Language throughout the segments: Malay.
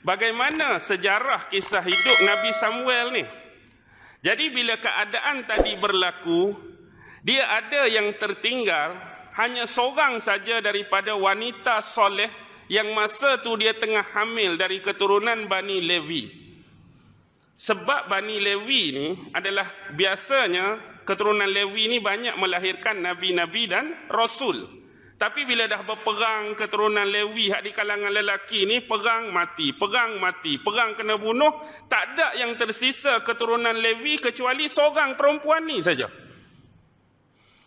Bagaimana sejarah kisah hidup Nabi Samuel ni? Jadi bila keadaan tadi berlaku, dia ada yang tertinggal, hanya seorang saja daripada wanita soleh yang masa tu dia tengah hamil dari keturunan Bani Levi. Sebab Bani Levi ni adalah biasanya keturunan Levi ni banyak melahirkan nabi-nabi dan rasul. Tapi bila dah berperang keturunan Lewi hak di kalangan lelaki ni, perang mati, perang kena bunuh, tak ada yang tersisa keturunan Lewi kecuali seorang perempuan ni saja.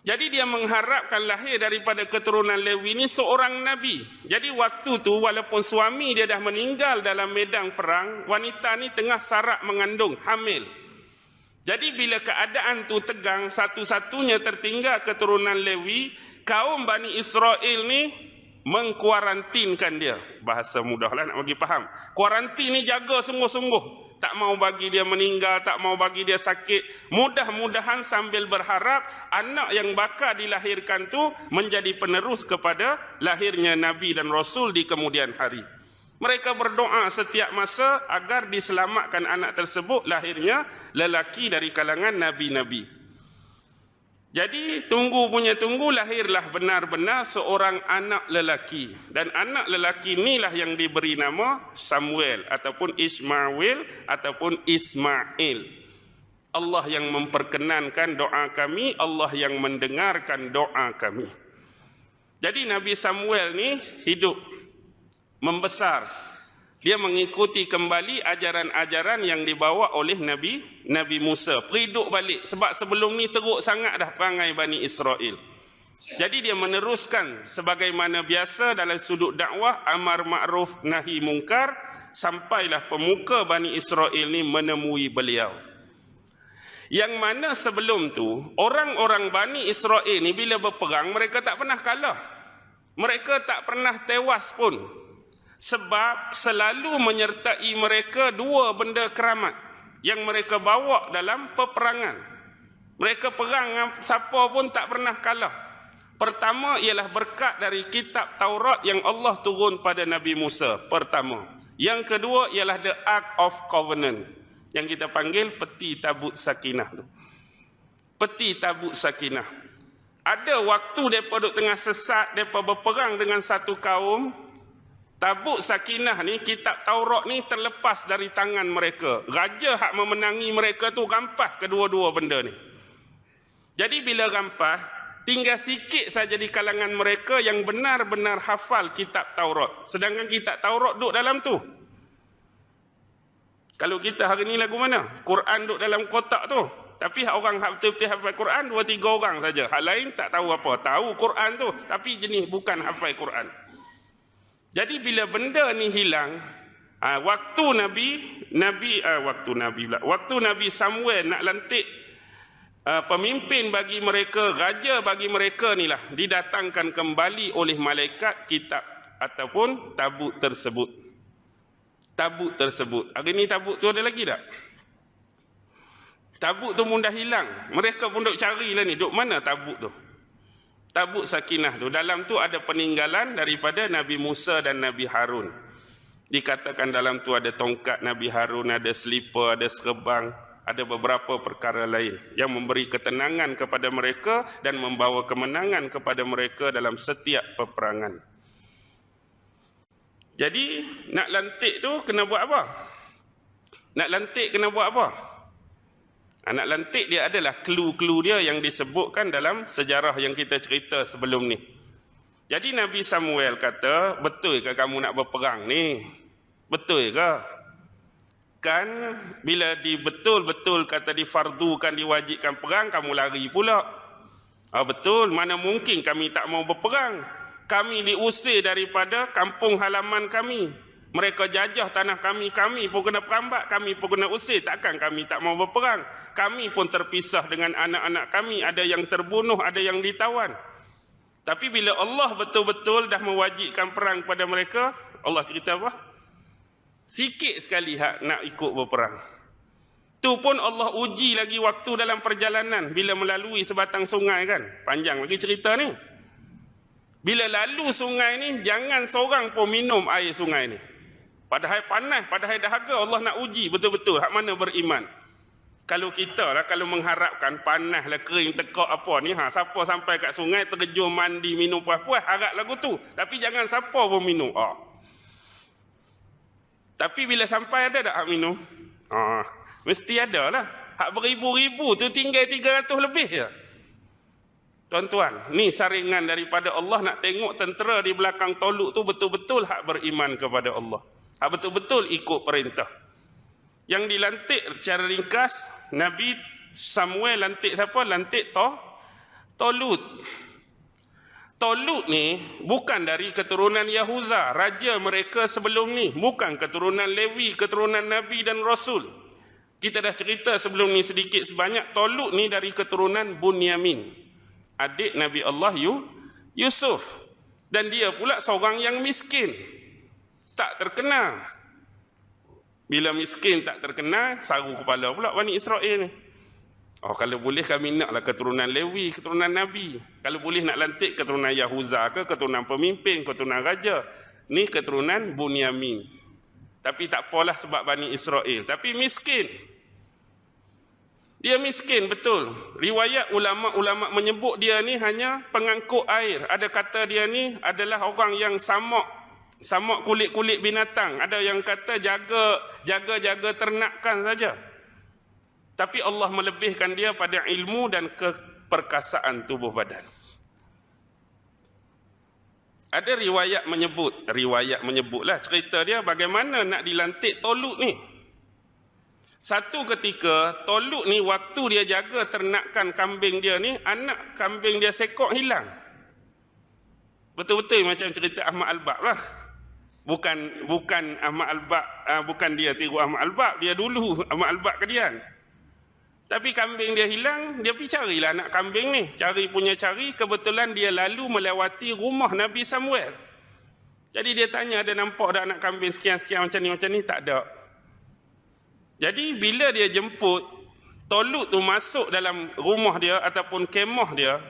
Jadi dia mengharapkan lahir daripada keturunan Lewi ni seorang nabi. Jadi waktu tu walaupun suami dia dah meninggal dalam medan perang, wanita ni tengah sarak mengandung, hamil. Jadi bila keadaan tu tegang, satu-satunya tertinggal keturunan Lewi, kaum Bani Israel ni mengkuarantinkan dia. Bahasa mudahlah nak bagi faham. Kuarantin ni jaga sungguh-sungguh. Tak mau bagi dia meninggal, tak mau bagi dia sakit. Mudah-mudahan sambil berharap anak yang bakal dilahirkan tu menjadi penerus kepada lahirnya Nabi dan Rasul di kemudian hari. Mereka berdoa setiap masa agar diselamatkan anak tersebut, lahirnya lelaki dari kalangan Nabi-Nabi. Jadi tunggu punya tunggu, lahirlah benar-benar seorang anak lelaki. Dan anak lelaki inilah yang diberi nama Samuel ataupun Ismail ataupun Ismail. Allah yang memperkenankan doa kami, Allah yang mendengarkan doa kami. Jadi Nabi Samuel ni hidup, membesar. Dia mengikuti kembali ajaran-ajaran yang dibawa oleh Nabi Musa. Periduk balik. Sebab sebelum ni teruk sangat dah perangai Bani Israel. Jadi dia meneruskan sebagaimana biasa dalam sudut dakwah, amar ma'ruf nahi mungkar, sampailah pemuka Bani Israel ni menemui beliau. Yang mana sebelum tu, orang-orang Bani Israel ni bila berperang, mereka tak pernah kalah. Mereka tak pernah tewas pun. Sebab selalu menyertai mereka dua benda keramat yang mereka bawa dalam peperangan. Mereka perang dengan siapa pun tak pernah kalah. Pertama ialah berkat dari kitab Taurat yang Allah turun pada Nabi Musa. Pertama. Yang kedua ialah the Ark of Covenant, yang kita panggil peti tabut sakinah tu. Peti tabut sakinah. Ada waktu mereka duduk tengah sesat, mereka berperang dengan satu kaum. Tabut sakinah ni, kitab Taurat ni terlepas dari tangan mereka. Raja hak memenangi mereka tu rampas kedua-dua benda ni. Jadi bila rampas, tinggal sikit saja di kalangan mereka yang benar-benar hafal kitab Taurat. Sedangkan kitab Taurat duduk dalam tu. Kalau kita hari ni lagu mana? Quran duduk dalam kotak tu. Tapi orang hak betul-betul hafal Quran 2-3 orang saja. Hak lain tak tahu apa. Tahu Quran tu, tapi jenis bukan hafal Quran. Jadi bila benda ni hilang, waktu Nabi Samuel nak lantik pemimpin bagi mereka, raja bagi mereka ni lah, didatangkan kembali oleh malaikat kitab ataupun tabut tersebut. Tabut tersebut. Hari ni tabut tu ada lagi tak? Tabut tu mudah hilang. Mereka pun duk cari lah ni, duk mana tabut tu? Tabut sakinah tu, dalam tu ada peninggalan daripada Nabi Musa dan Nabi Harun. Dikatakan dalam tu ada tongkat Nabi Harun, ada selipar, ada serbang, ada beberapa perkara lain yang memberi ketenangan kepada mereka dan membawa kemenangan kepada mereka dalam setiap peperangan. Jadi nak lantik tu kena buat apa? Nak lantik kena buat apa? Anak lantik dia adalah clue-clue dia yang disebutkan dalam sejarah yang kita cerita sebelum ni. Jadi Nabi Samuel kata, betul ke kamu nak berperang ni? Betul ke? Kan bila betul-betul kata difardukan, diwajibkan perang, kamu lari pula. Betul, mana mungkin kami tak mau berperang. Kami diusir daripada kampung halaman kami. Mereka jajah tanah kami, kami pun kena perambat, kami pun kena usir. Takkan kami tak mau berperang? Kami pun terpisah dengan anak-anak kami, ada yang terbunuh, ada yang ditawan. Tapi bila Allah betul-betul dah mewajibkan perang kepada mereka, Allah cerita apa? Sikit sekali hak nak ikut berperang. Tu pun Allah uji lagi waktu dalam perjalanan, bila melalui sebatang sungai kan. Panjang lagi cerita ni. Bila lalu sungai ni, jangan seorang pun minum air sungai ni. Padahal panas, padahal dahaga, Allah nak uji betul-betul hak mana beriman. Kalau kita lah, kalau mengharapkan panas lah, kering, tekak apa ni, siapa sampai kat sungai, terjun mandi, minum puas-puas, harap lagu tu. Tapi jangan siapa pun minum. Tapi bila sampai ada tak hak minum? Mesti ada lah. Hak beribu-ribu tu tinggal 300 lebih je. Tuan-tuan, ni saringan daripada Allah nak tengok tentera di belakang toluk tu betul-betul hak beriman kepada Allah. Hak betul-betul ikut perintah. Yang dilantik secara ringkas, Nabi Samuel lantik siapa? Lantik Tolut. Tolut ni bukan dari keturunan Yahuza, raja mereka sebelum ni. Bukan keturunan Lewi, keturunan Nabi dan Rasul. Kita dah cerita sebelum ni sedikit sebanyak. Tolut ni dari keturunan Bunyamin, adik Nabi Allah Yusuf. Dan dia pula seorang yang miskin, tak terkenal. Bila miskin tak terkenal, saru kepala pula Bani Israel ni. Kalau boleh kami naklah keturunan Lewi, keturunan Nabi. Kalau boleh nak lantik keturunan Yahuza ke, keturunan pemimpin, keturunan raja. Ni keturunan Bunyamin. Tapi tak apalah sebab Bani Israel. Tapi miskin. Dia miskin betul. Riwayat ulama-ulama menyebut dia ni hanya pengangkut air. Ada kata dia ni adalah orang yang samak kulit-kulit binatang. Ada yang kata jaga ternakan saja. Tapi Allah melebihkan dia pada ilmu dan keperkasaan tubuh badan. Ada riwayat menyebutlah cerita dia bagaimana nak dilantik Tolut ni. Satu ketika Tolut ni waktu dia jaga ternakan kambing dia ni, anak kambing dia sekok hilang. Betul-betul macam cerita Ahmad Al-Bab lah. Bukan Ahmad Al-Bab, bukan dia tiru Ahmad Al-Bab, dia dulu Ahmad Al-Bab Kedian. Tapi kambing dia hilang, dia pergi carilah anak kambing ni. Cari, kebetulan dia lalu melewati rumah Nabi Samuel. Jadi dia tanya, ada nampak ada anak kambing sekian-sekian macam ni? Tak ada. Jadi bila dia jemput, Tolut tu masuk dalam rumah dia ataupun kemah dia,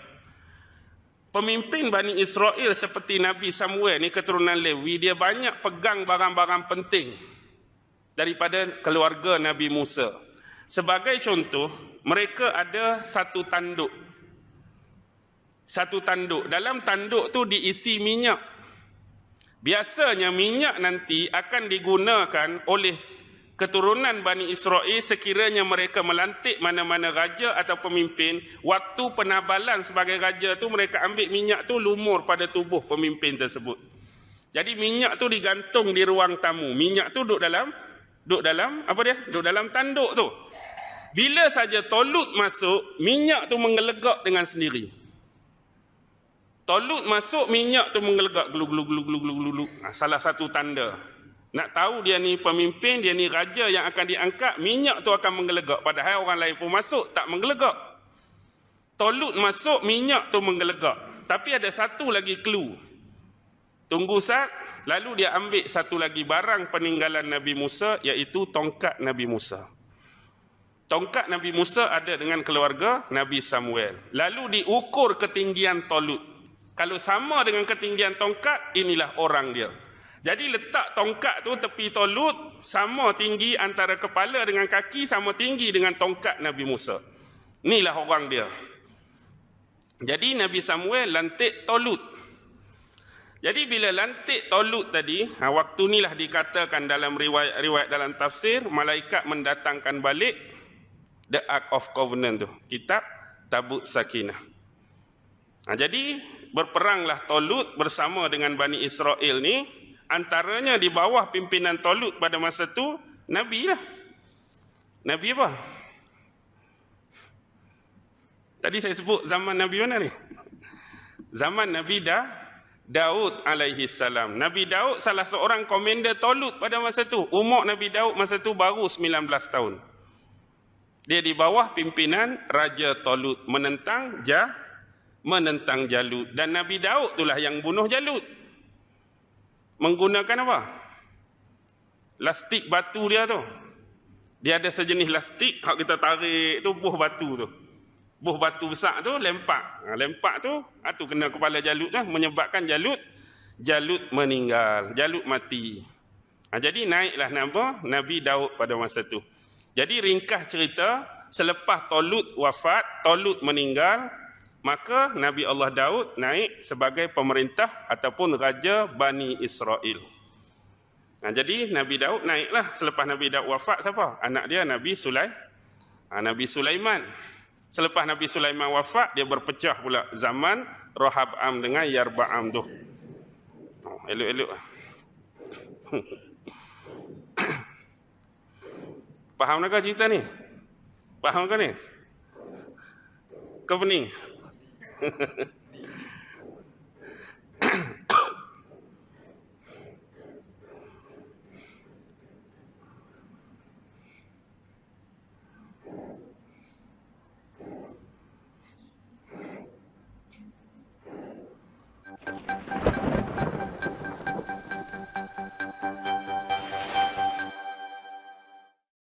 pemimpin Bani Israel seperti Nabi Samuel ni keturunan Lewi, dia banyak pegang barang-barang penting daripada keluarga Nabi Musa. Sebagai contoh, mereka ada satu tanduk. Dalam tanduk tu diisi minyak. Biasanya minyak nanti akan digunakan oleh keturunan Bani Israel sekiranya mereka melantik mana-mana raja atau pemimpin. Waktu penabalan sebagai raja tu, mereka ambil minyak tu lumur pada tubuh pemimpin tersebut. Jadi minyak tu digantung di ruang tamu. Minyak tu duduk dalam tanduk tu. Bila saja Tolut masuk, minyak tu mengelegak dengan sendiri. Tolut masuk, minyak tu mengelegak glug. Salah satu tanda nak tahu dia ni pemimpin, dia ni raja yang akan diangkat, minyak tu akan mengelegak. Padahal orang lain pun masuk, tak mengelegak. Tolut masuk, minyak tu mengelegak. Tapi ada satu lagi clue. Tunggu sat, lalu dia ambil satu lagi barang peninggalan Nabi Musa, iaitu tongkat Nabi Musa. Tongkat Nabi Musa ada dengan keluarga Nabi Samuel. Lalu diukur ketinggian Tolut. Kalau sama dengan ketinggian tongkat, inilah orang dia. Jadi letak tongkat tu tepi Tolut, sama tinggi antara kepala dengan kaki, sama tinggi dengan tongkat Nabi Musa. Inilah orang dia. Jadi Nabi Samuel lantik Tolut. Jadi bila lantik Tolut tadi, waktu inilah dikatakan dalam riwayat dalam tafsir, malaikat mendatangkan balik The Ark of Covenant tu, kitab Tabut Sakinah. Jadi berperanglah Tolut bersama dengan Bani Israel ni. Antaranya di bawah pimpinan Tolut pada masa tu Nabi lah. Nabi apa? Tadi saya sebut zaman Nabi mana ni? Zaman Nabi Daud alaihi salam. Nabi Daud salah seorang komander Tolut pada masa tu. Umur Nabi Daud masa tu baru 19 tahun. Dia di bawah pimpinan Raja Tolut menentang Jalut. Dan Nabi Daud itulah yang bunuh Jalut. Menggunakan apa? Lastik batu dia tu. Dia ada sejenis lastik, hak kita tarik tu buah batu tu. Buah batu besar tu lempak. Lempak tu, kena kepala Jalut tu, menyebabkan Jalut meninggal. Jalut mati. Jadi naiklah nama Nabi Daud pada masa itu. Jadi ringkas cerita, selepas Talut wafat, Talut meninggal, maka Nabi Allah Daud naik sebagai pemerintah ataupun raja Bani Israel. Jadi Nabi Daud naiklah. Selepas Nabi Daud wafat, siapa? Anak dia Nabi Sulaiman. Selepas Nabi Sulaiman wafat, dia berpecah pula zaman Rohab'am dengan Yarba'am tu. Elok-elok. Faham tak cerita ni? Faham ke ni? Kau pening?